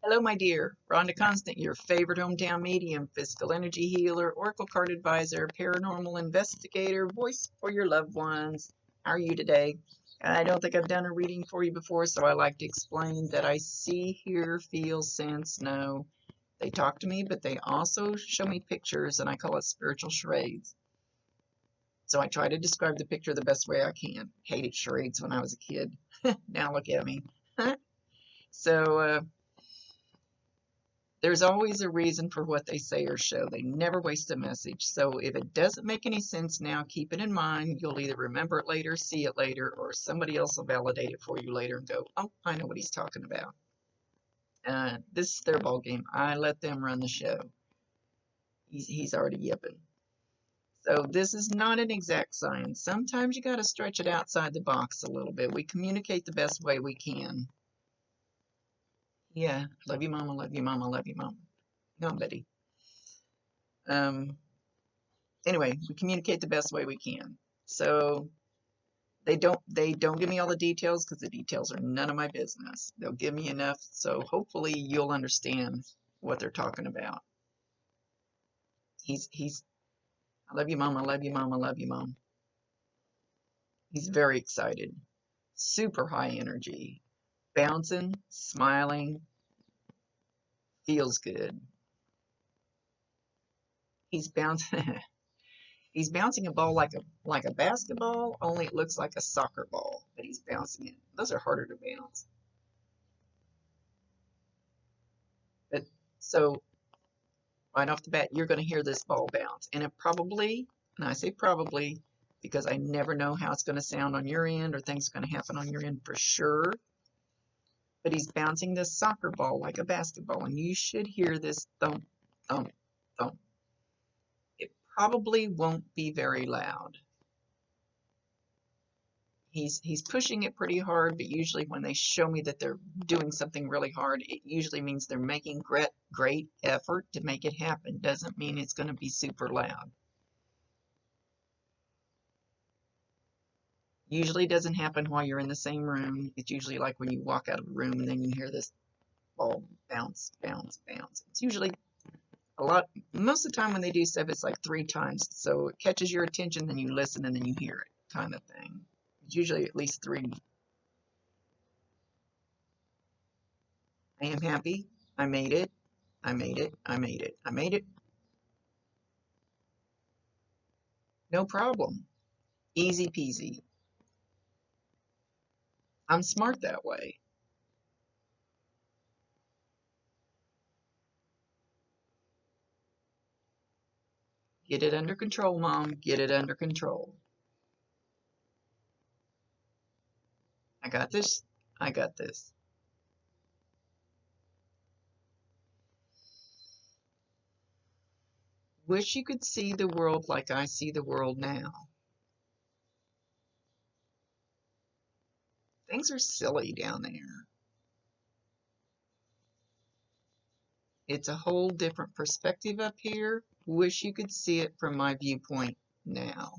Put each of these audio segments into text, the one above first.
Hello, my dear. Rhonda Constant, your favorite hometown medium, physical energy healer, oracle card advisor, paranormal investigator, voice for your loved ones. How are you today? I don't think I've done a reading for you before, so I like to explain that I see, hear, feel, sense, know. They talk to me, but they also show me pictures, and I call it spiritual charades. So I try to describe the picture the best way I can. Hated charades when I was a kid. Now look at me. So, there's always a reason for what they say or show. They never waste a message. So if it doesn't make any sense now, keep it in mind. You'll either remember it later, see it later, or somebody else will validate it for you later and go, oh, I know what he's talking about. This is their ball game. I let them run the show. He's already yipping. So this is not an exact science. Sometimes you got to stretch it outside the box a little bit. We communicate the best way we can. Yeah, love you, mama, love you, mama, love you, mama. Come on, Betty. Anyway, we communicate the best way we can. So they don't give me all the details because the details are none of my business. They'll give me enough so hopefully you'll understand what they're talking about. He's I love you, mom, I love you, mom, I love you, mom. He's very excited, super high energy, bouncing, smiling, feels good. He's bouncing he's bouncing a ball like a basketball, only it looks like a soccer ball that he's bouncing it. Those are harder to bounce. But so right off the bat, you're going to hear this ball bounce. And it probably, and I say probably because I never know how it's going to sound on your end or things are going to happen on your end for sure. But he's bouncing this soccer ball like a basketball, and you should hear this thump, thump, thump. It probably won't be very loud. He's pushing it pretty hard, but usually when they show me that they're doing something really hard, it usually means they're making great effort to make it happen. Doesn't mean it's going to be super loud. Usually doesn't happen while you're in the same room. It's usually like when you walk out of a room and then you hear this ball bounce, bounce, bounce. It's usually a lot, most of the time when they do stuff, it's like 3 times. So it catches your attention, then you listen, and then you hear it kind of thing. It's usually at least 3. I am happy. I made it. I made it. I made it. I made it. No problem. Easy peasy. I'm smart that way. Get it under control, Mom. Get it under control. I got this. I got this. Wish you could see the world like I see the world now. Things are silly down there. It's a whole different perspective up here. Wish you could see it from my viewpoint now.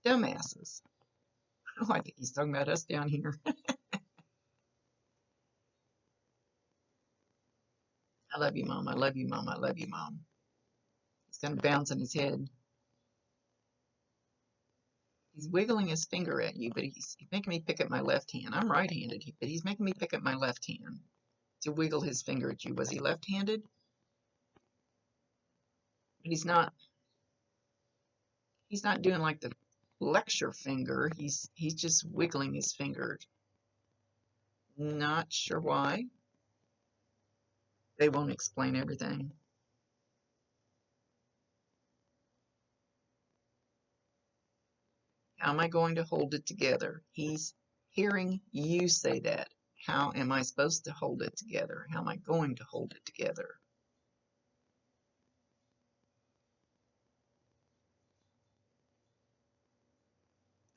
Dumbasses. Oh, I think he's talking about us down here. I love you, Mom. I love you, Mom. I love you, Mom. He's kind of bouncing his head. He's wiggling his finger at you, but he's making me pick up my left hand. I'm right-handed, but he's making me pick up my left hand to wiggle his finger at you. Was he left-handed? But he's not doing like the lecture finger. He's just wiggling his finger. Not sure why. They won't explain everything. How am I going to hold it together? He's hearing you say that. How am I supposed to hold it together? How am I going to hold it together?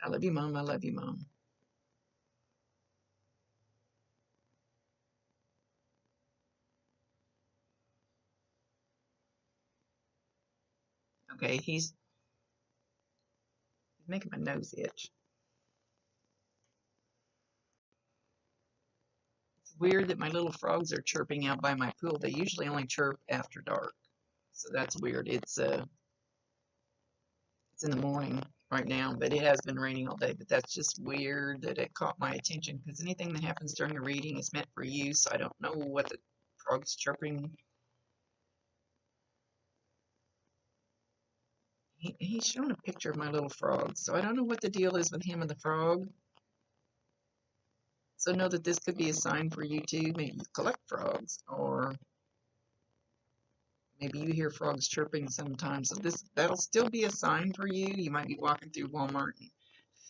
I love you, Mom. I love you, Mom. Okay, he's making my nose itch. Weird that my little frogs are chirping out by my pool. They usually only chirp after dark. So that's weird. It's in the morning right now, but it has been raining all day. But that's just weird that it caught my attention, because anything that happens during a reading is meant for you. So I don't know what the frog's chirping. He's showing a picture of my little frog, so I don't know what the deal is with him and the frog. So know that this could be a sign for you too. Maybe you collect frogs, or maybe you hear frogs chirping sometimes. So that'll still be a sign for you. You might be walking through Walmart and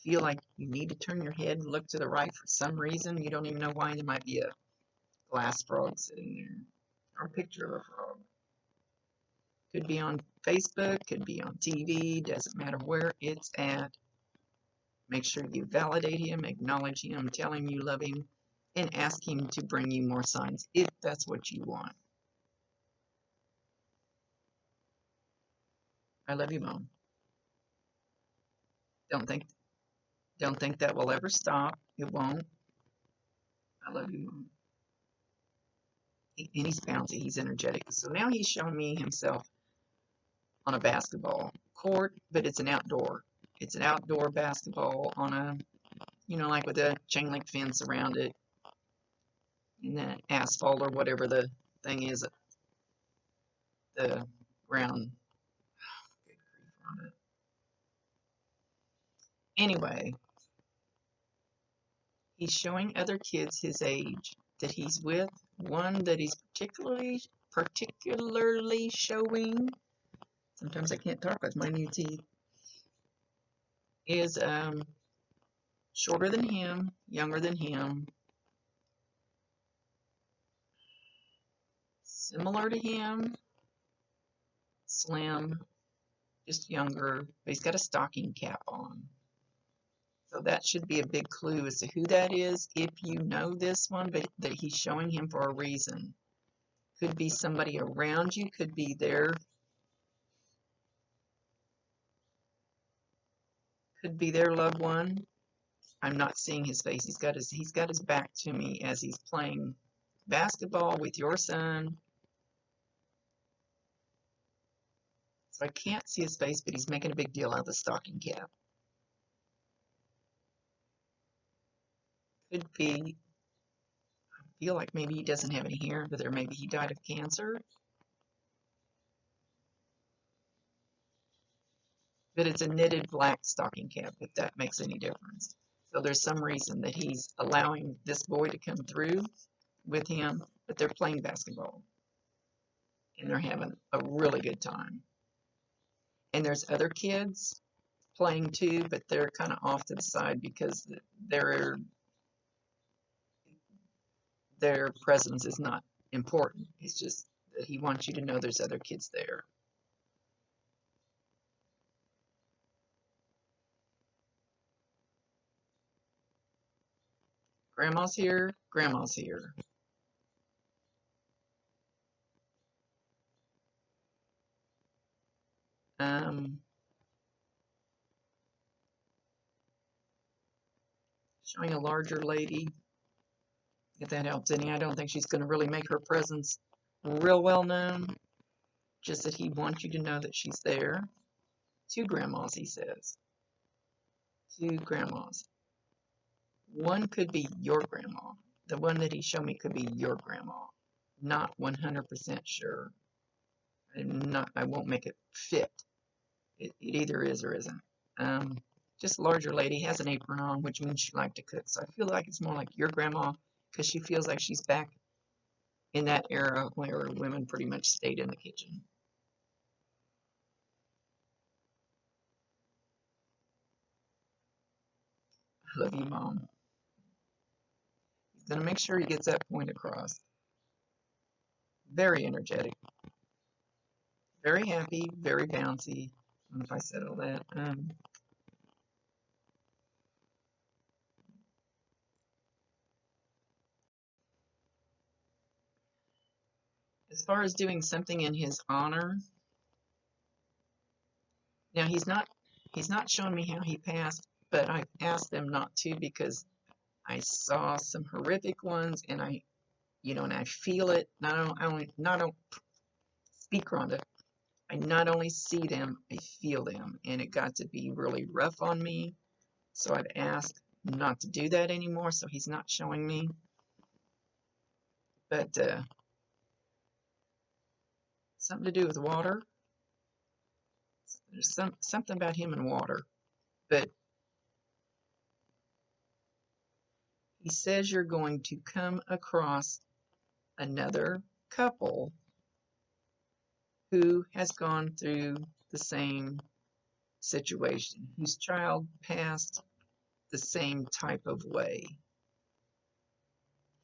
feel like you need to turn your head and look to the right for some reason. You don't even know why. There might be a glass frog sitting there, or a picture of a frog. Could be on Facebook, could be on TV, doesn't matter where it's at. Make sure you validate him, acknowledge him, tell him you love him, and ask him to bring you more signs if that's what you want. I love you, Mom. Don't think that will ever stop. It won't. I love you, Mom. And he's bouncy, he's energetic. So now he's showing me himself on a basketball court, but it's an outdoor. It's an outdoor basketball on a, like with a chain link fence around it, and the asphalt or whatever the thing is, the ground. Anyway, he's showing other kids his age that he's with. One that he's particularly showing, sometimes I can't talk with my new teeth, is shorter than him, younger than him, similar to him, slim, just younger, but he's got a stocking cap on. So that should be a big clue as to who that is, if you know this one, but that he's showing him for a reason. Could be somebody around you, could be their loved one. I'm not seeing his face. He's got his back to me as he's playing basketball with your son. So I can't see his face, but he's making a big deal out of the stocking cap. Could be, I feel like maybe he doesn't have any hair, but maybe he died of cancer. But it's a knitted black stocking cap, if that makes any difference. So there's some reason that he's allowing this boy to come through with him, but they're playing basketball. And they're having a really good time. And there's other kids playing too, but they're kind of off to the side because their presence is not important. It's just that he wants you to know there's other kids there. Grandma's here, Grandma's here. Showing a larger lady, if that helps any. I don't think she's going to really make her presence real well known, just that he wants you to know that she's there. 2 grandmas, he says. 2 grandmas. One could be your grandma. The one that he showed me could be your grandma. Not 100% sure. I won't make it fit. It either is or isn't. Just a larger lady, has an apron on, which means she likes to cook. So I feel like it's more like your grandma, because she feels like she's back in that era where women pretty much stayed in the kitchen. I love you, Mom. He's going to make sure he gets that point across. Very energetic. Very happy, very bouncy. I don't know if I said all that. As far as doing something in his honor, now he's not showing me how he passed, but I asked them not to because I saw some horrific ones, and I And I feel it. Not only speak, Rhonda. I not only see them, I feel them, and it got to be really rough on me. So I've asked not to do that anymore. So he's not showing me, but something to do with water. There's something about him and water, but he says you're going to come across another couple who has gone through the same situation, whose child passed the same type of way.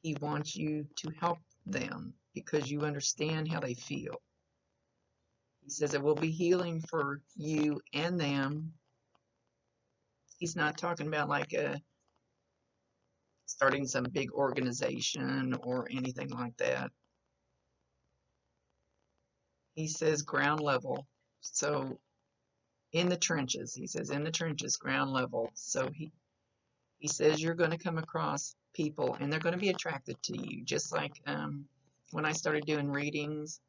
He wants you to help them because you understand how they feel. He says it will be healing for you and them. He's not talking about like starting some big organization or anything like that. He says ground level. So in the trenches, he says in the trenches, ground level. So he says you're going to come across people and they're going to be attracted to you. Just like when I started doing readings,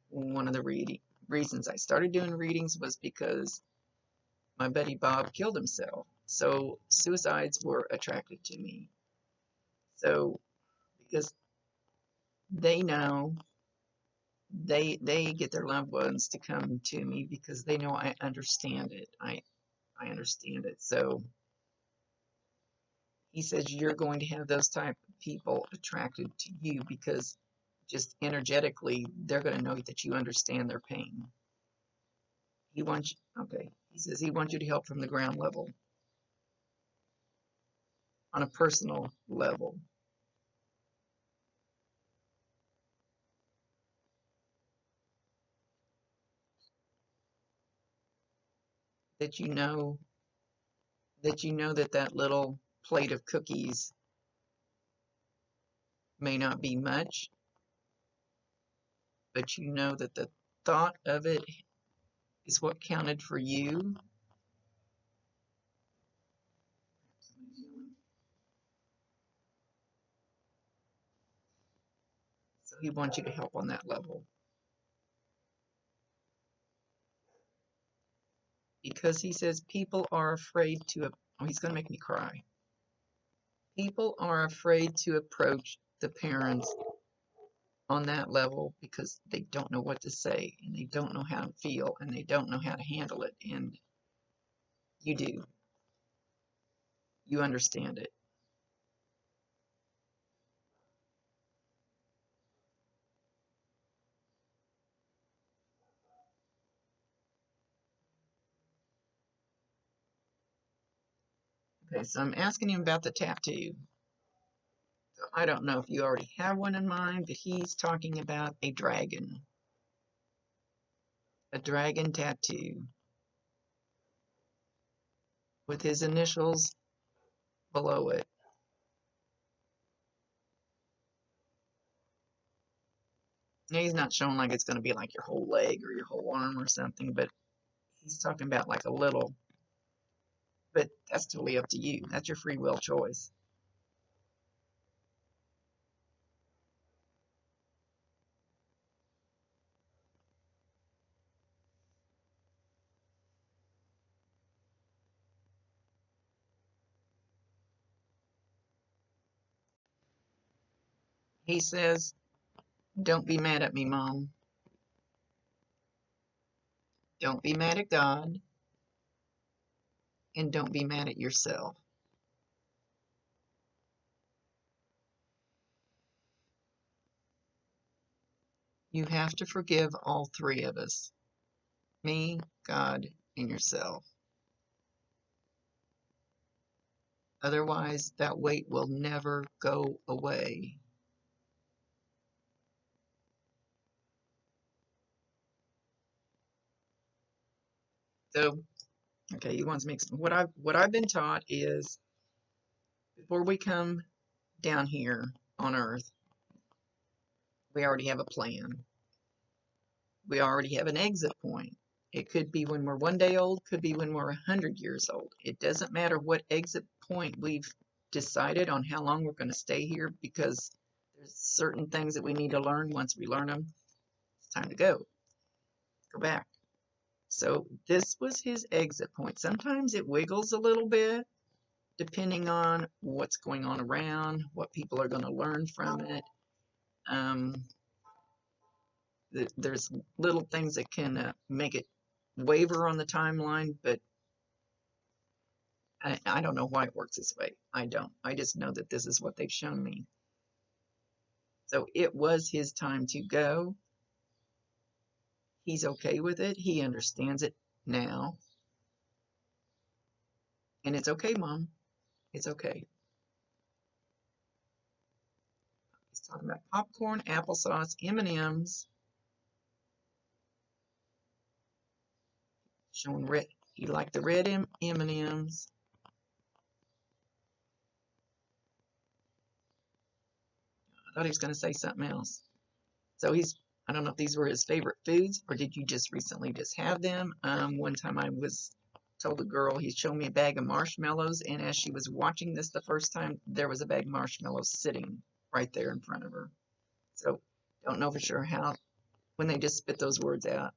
one of the reasons I started doing readings was because my buddy Bob killed himself. So suicides were attracted to me. So because they know they get their loved ones to come to me because they know I understand it. I understand it. So he says you're going to have those type of people attracted to you because just energetically they're going to know that you understand their pain. He wants you, okay. He says he wants you to help from the ground level, on a personal level. That you know that little plate of cookies may not be much, but you know that the thought of it is what counted for you. So he wants you to help on that level. Because he says people are afraid to, oh, he's going to make me cry. People are afraid to approach the parents on that level because they don't know what to say and they don't know how to feel and they don't know how to handle it. And you do. You understand it. Okay, so I'm asking him about the tattoo. So I don't know if you already have one in mind, but he's talking about a dragon. A dragon tattoo with his initials below it. Now, he's not showing like it's going to be like your whole leg or your whole arm or something, but he's talking about like a little. But that's totally up to you. That's your free will choice. He says, don't be mad at me, Mom. Don't be mad at God. And don't be mad at yourself. You have to forgive all three of us. Me, God, and yourself. Otherwise, that weight will never go away. So, okay, he wants me. What I've been taught is before we come down here on Earth, we already have a plan. We already have an exit point. It could be when we're 1 day old, could be when we're 100 years old. It doesn't matter what exit point we've decided on how long we're going to stay here because There's certain things that we need to learn. Once we learn them, it's time to go. Go back. So this was his exit point. Sometimes it wiggles a little bit depending on what's going on around, what people are going to learn from it. There's little things that can make it waver on the timeline, but I don't know why it works this way. I don't. I just know that this is what they've shown me. So it was his time to go. He's okay with it. He understands it now. And it's okay, Mom. It's okay. He's talking about popcorn, applesauce, M&Ms. Showing red. He liked the red M&Ms. I thought he was going to say something else. So I don't know if these were his favorite foods, or did you just recently just have them? One time I told a girl, he showed me a bag of marshmallows, and as she was watching this the first time, there was a bag of marshmallows sitting right there in front of her. So don't know for sure when they just spit those words out.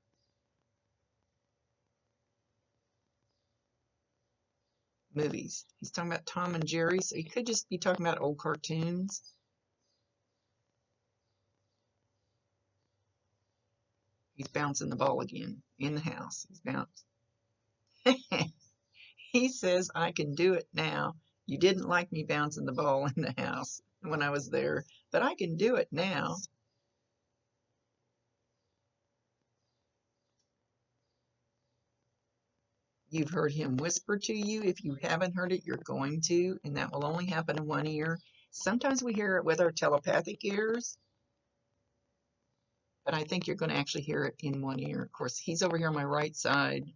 Movies. He's talking about Tom and Jerry, so he could just be talking about old cartoons. He's bouncing the ball again in the house. He's bouncing. He says, I can do it now. You didn't like me bouncing the ball in the house when I was there, but I can do it now. You've heard him whisper to you. If you haven't heard it, you're going to, and that will only happen in one ear. Sometimes we hear it with our telepathic ears, but I think you're going to actually hear it in one ear. Of course, he's over here on my right side.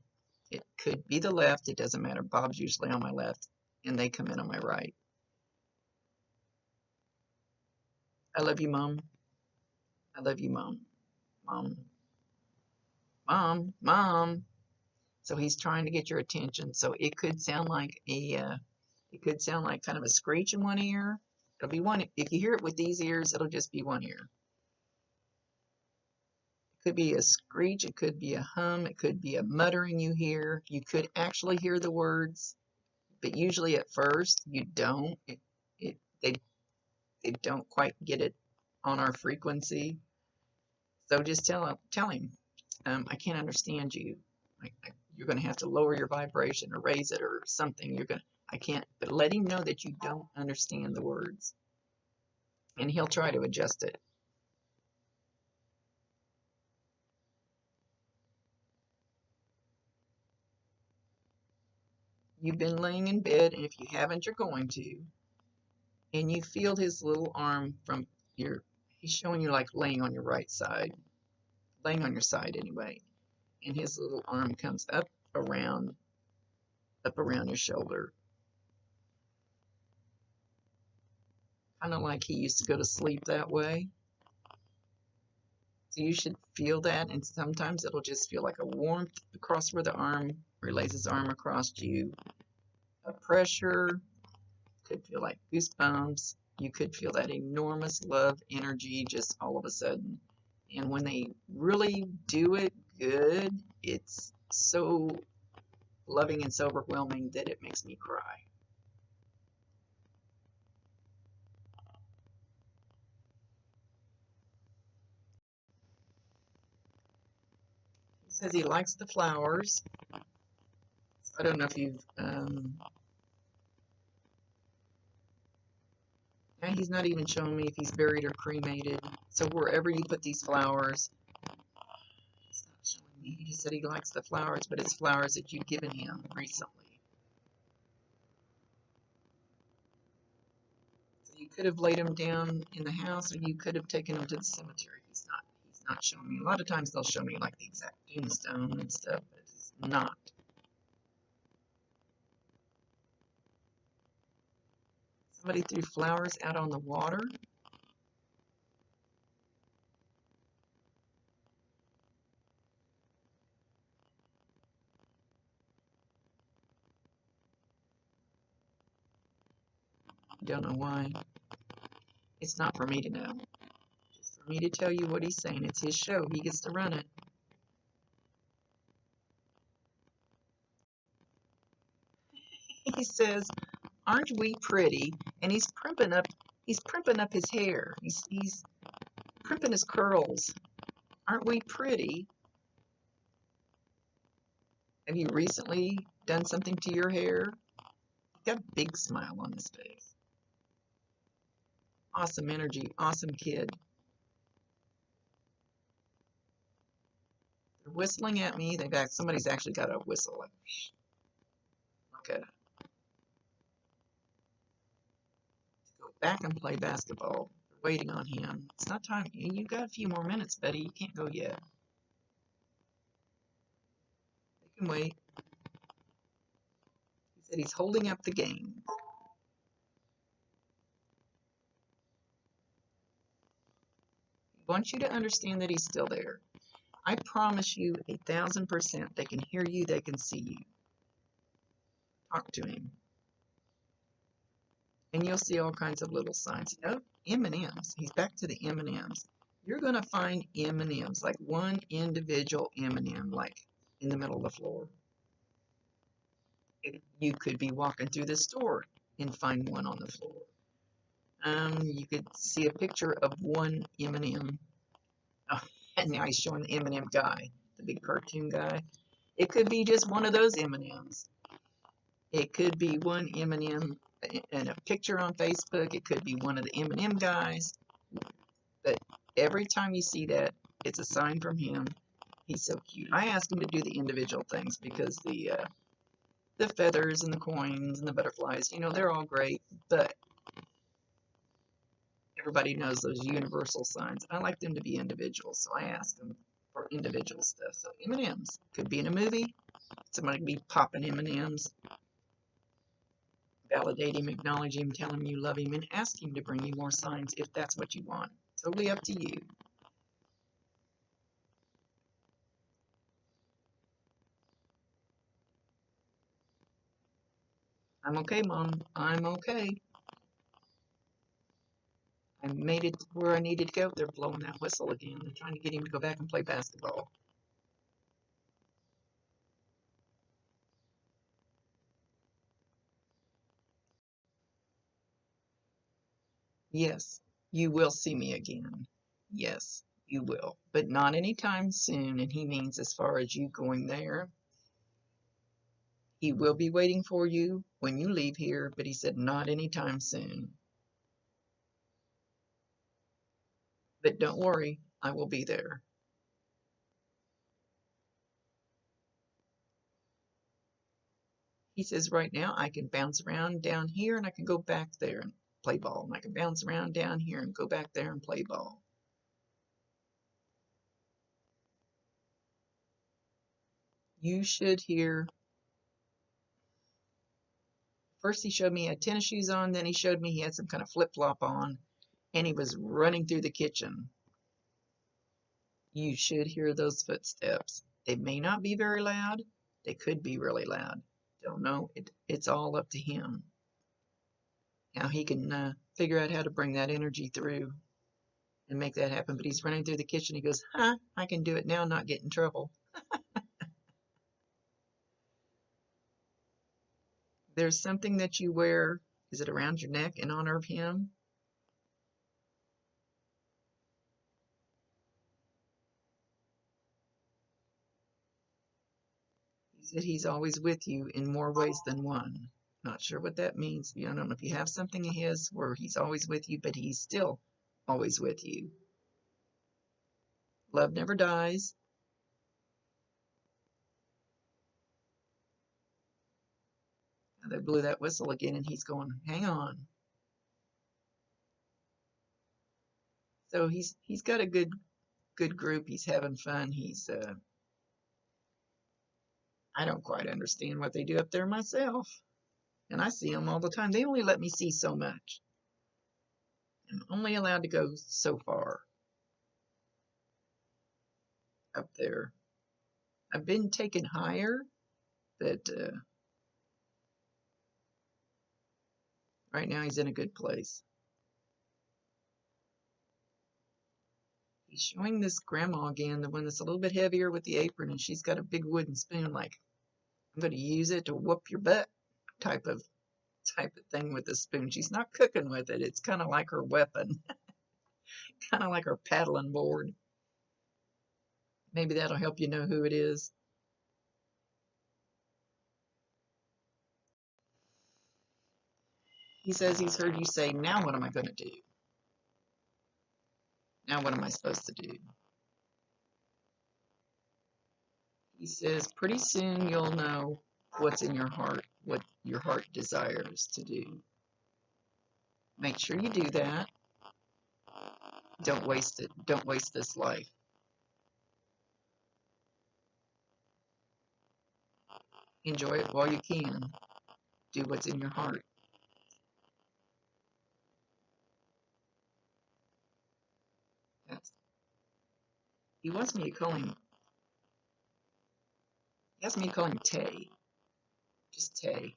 It could be the left. It doesn't matter. Bob's usually on my left, and they come in on my right. I love you, Mom. I love you, Mom. Mom. Mom. Mom. So he's trying to get your attention. So it could sound like kind of a screech in one ear. It'll be one. If you hear it with these ears, it'll just be one ear. It could be a screech. It could be a hum. It could be a muttering you hear. You could actually hear the words, but usually at first you don't. They don't quite get it on our frequency. So just tell him, I can't understand you. You're going to have to lower your vibration or raise it or something. I can't, but let him know that you don't understand the words. And he'll try to adjust it. You've been laying in bed, and if you haven't, you're going to. And you feel his little arm he's showing you like laying on your right side, laying on your side anyway. And his little arm comes up around your shoulder. Kind of like he used to go to sleep that way. So you should feel that, and sometimes it'll just feel like a warmth across where the arm relays his arm across you. A pressure, could feel like goosebumps. You could feel that enormous love energy just all of a sudden. And when they really do it good, it's so loving and so overwhelming that it makes me cry. He says he likes the flowers. I don't know if you've yeah, he's not even showing me if he's buried or cremated. So wherever you put these flowers, he's not showing me. He just said he likes the flowers, but it's flowers that you've given him recently. So you could have laid him down in the house, or you could have taken him to the cemetery. He's not showing me. A lot of times they'll show me like the exact tombstone and stuff, but he's not. Somebody threw flowers out on the water. Don't know why. It's not for me to know. Just for me to tell you what he's saying. It's his show. He gets to run it. He says, "Aren't we pretty?" And he's primping up his hair. He's primping his curls. Aren't we pretty? Have you recently done something to your hair? He's got a big smile on his face. Awesome energy, awesome kid. They're whistling at me. Somebody's actually got a whistle. Okay. Go back and play basketball. They're waiting on him. It's not time. You got a few more minutes, Betty. You can't go yet. They can wait. He said he's holding up the game. He wants you to understand that he's still there. I promise you 1,000% they can hear you, they can see you. Talk to him. And you'll see all kinds of little signs. Oh, M&Ms. He's back to the M&Ms. You're going to find M&Ms, like one individual M&M, like in the middle of the floor. You could be walking through the store and find one on the floor. You could see a picture of one M&M. Oh, and now he's showing the M&M guy, the big cartoon guy. It could be just one of those M&Ms. It could be one M&M in a picture on Facebook. It could be one of the M&M guys. But every time you see that, it's a sign from him. He's so cute. I asked him to do the individual things because the feathers and the coins and the butterflies, you know, they're all great, but everybody knows those universal signs. I like them to be individual, so I asked him for individual stuff. So M&Ms could be in a movie. Somebody could be popping M&Ms. Validate him, acknowledge him, tell him you love him, and ask him to bring you more signs if that's what you want. Totally up to you. I'm okay, Mom. I'm okay. I made it where I needed to go. They're blowing that whistle again. They're trying to get him to go back and play basketball. Yes, you will see me again. Yes, you will. But not anytime soon. And he means as far as you going there. He will be waiting for you when you leave here, but he said not anytime soon. But don't worry, I will be there. He says right now I can bounce around down here and I can go back there and play ball. And I can bounce around down here and go back there and play ball. You should hear. First he showed me he had tennis shoes on, then he showed me he had some kind of flip-flop on, and he was running through the kitchen. You should hear those footsteps. They may not be very loud. They could be really loud. Don't know. It's all up to him. Now he can figure out how to bring that energy through and make that happen. But he's running through the kitchen. He goes, I can do it now, not get in trouble. There's something that you wear. Is it around your neck in honor of him? He said he's always with you in more ways than one. Not sure what that means. I don't know if you have something of his where he's always with you, but he's still always with you. Love never dies. They blew that whistle again, and he's going, hang on. So he's got a good group. He's having fun. I don't quite understand what they do up there myself, and I see them all the time. They only let me see so much. I'm only allowed to go so far up there. I've been taken higher, but right now he's in a good place. He's showing this grandma again, the one that's a little bit heavier with the apron, and she's got a big wooden spoon, like, I'm going to use it to whoop your butt type of thing with the spoon. She's not cooking with it. It's kind of like her weapon, kind of like her paddling board. Maybe that'll help you know who it is. He says he's heard you say, now what am I going to do? Now what am I supposed to do? He says pretty soon you'll know what's in your heart, what your heart desires to do. Make sure you do that. Don't waste it. Don't waste this life. Enjoy it while you can. Do what's in your heart. He wants me to call him. He asked me to call him Tay. Just Tay.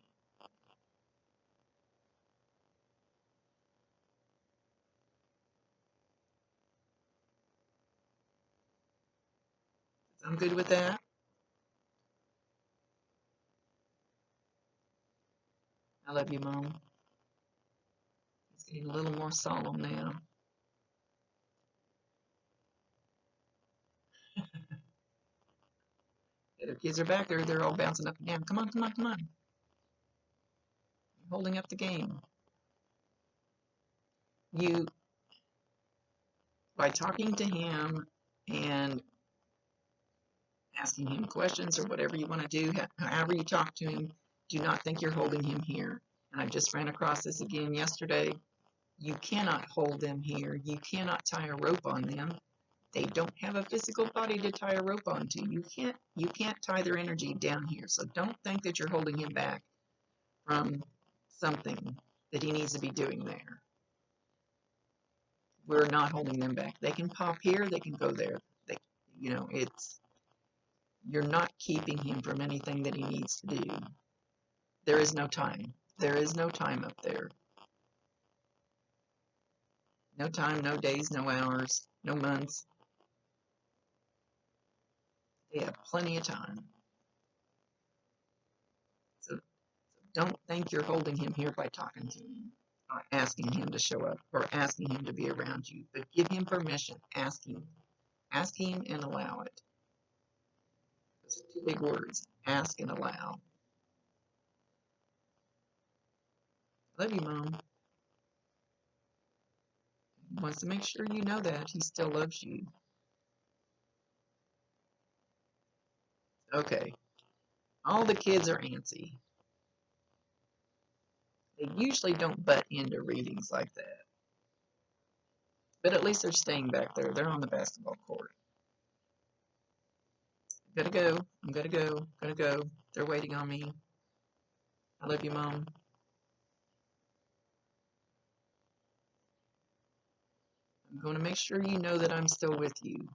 I'm good with that. I love you, Mom. It's getting a little more solemn now. The other kids are back there. They're all bouncing up and down. Come on, come on, come on. You're holding up the game. You, by talking to him and asking him questions or whatever you want to do, however you talk to him, do not think you're holding him here. And I just ran across this again yesterday. You cannot hold them here. You cannot tie a rope on them. They don't have a physical body to tie a rope onto. You can't tie their energy down here. So don't think that you're holding him back from something that he needs to be doing there. We're not holding them back. They can pop here, they can go there. You're not keeping him from anything that he needs to do. There is no time. There is no time up there. No time, no days, no hours, no months. They have plenty of time. So don't think you're holding him here by talking to him, or asking him to show up, or asking him to be around you. But give him permission. Ask him. Ask him and allow it. Those are two big words. Ask and allow. Love you, Mom. He wants to make sure you know that he still loves you. Okay. All the kids are antsy. They usually don't butt into readings like that. But at least they're staying back there. They're on the basketball court. Gotta go. I'm gotta go. Gotta go. They're waiting on me. I love you, Mom. I'm going to make sure you know that I'm still with you.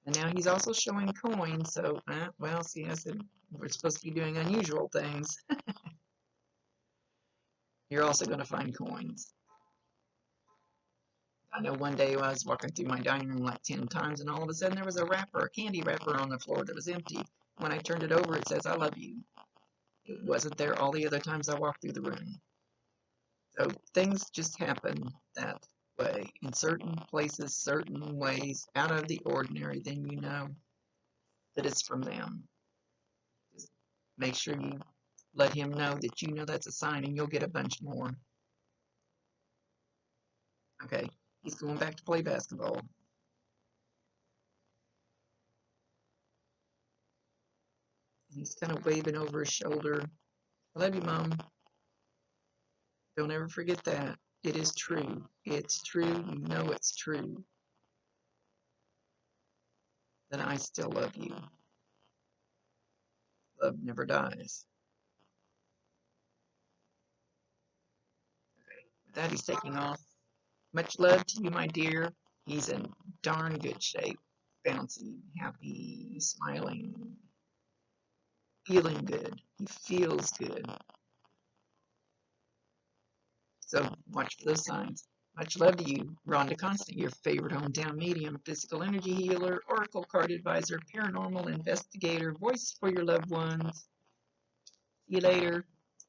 And now he's also showing coins, so, well, see, I said we're supposed to be doing unusual things. You're also going to find coins. I know one day I was walking through my dining room like 10 times, and all of a sudden there was a candy wrapper on the floor that was empty. When I turned it over, it says, I love you. It wasn't there all the other times I walked through the room. So things just happen that way. In certain places, certain ways, out of the ordinary, then you know that it's from them. Just make sure you let him know that you know that's a sign, and you'll get a bunch more. Okay, he's going back to play basketball. He's kind of waving over his shoulder. I love you, Mom. Don't ever forget that. It is true. It's true. You know it's true. Then I still love you. Love never dies. Okay, with that, he's taking off. Much love to you, my dear. He's in darn good shape. Bouncy, happy, smiling, feeling good. He feels good. So watch for those signs. Much love to you. Rhonda Constant, your favorite hometown medium, physical energy healer, oracle card advisor, paranormal investigator, voice for your loved ones. See you later.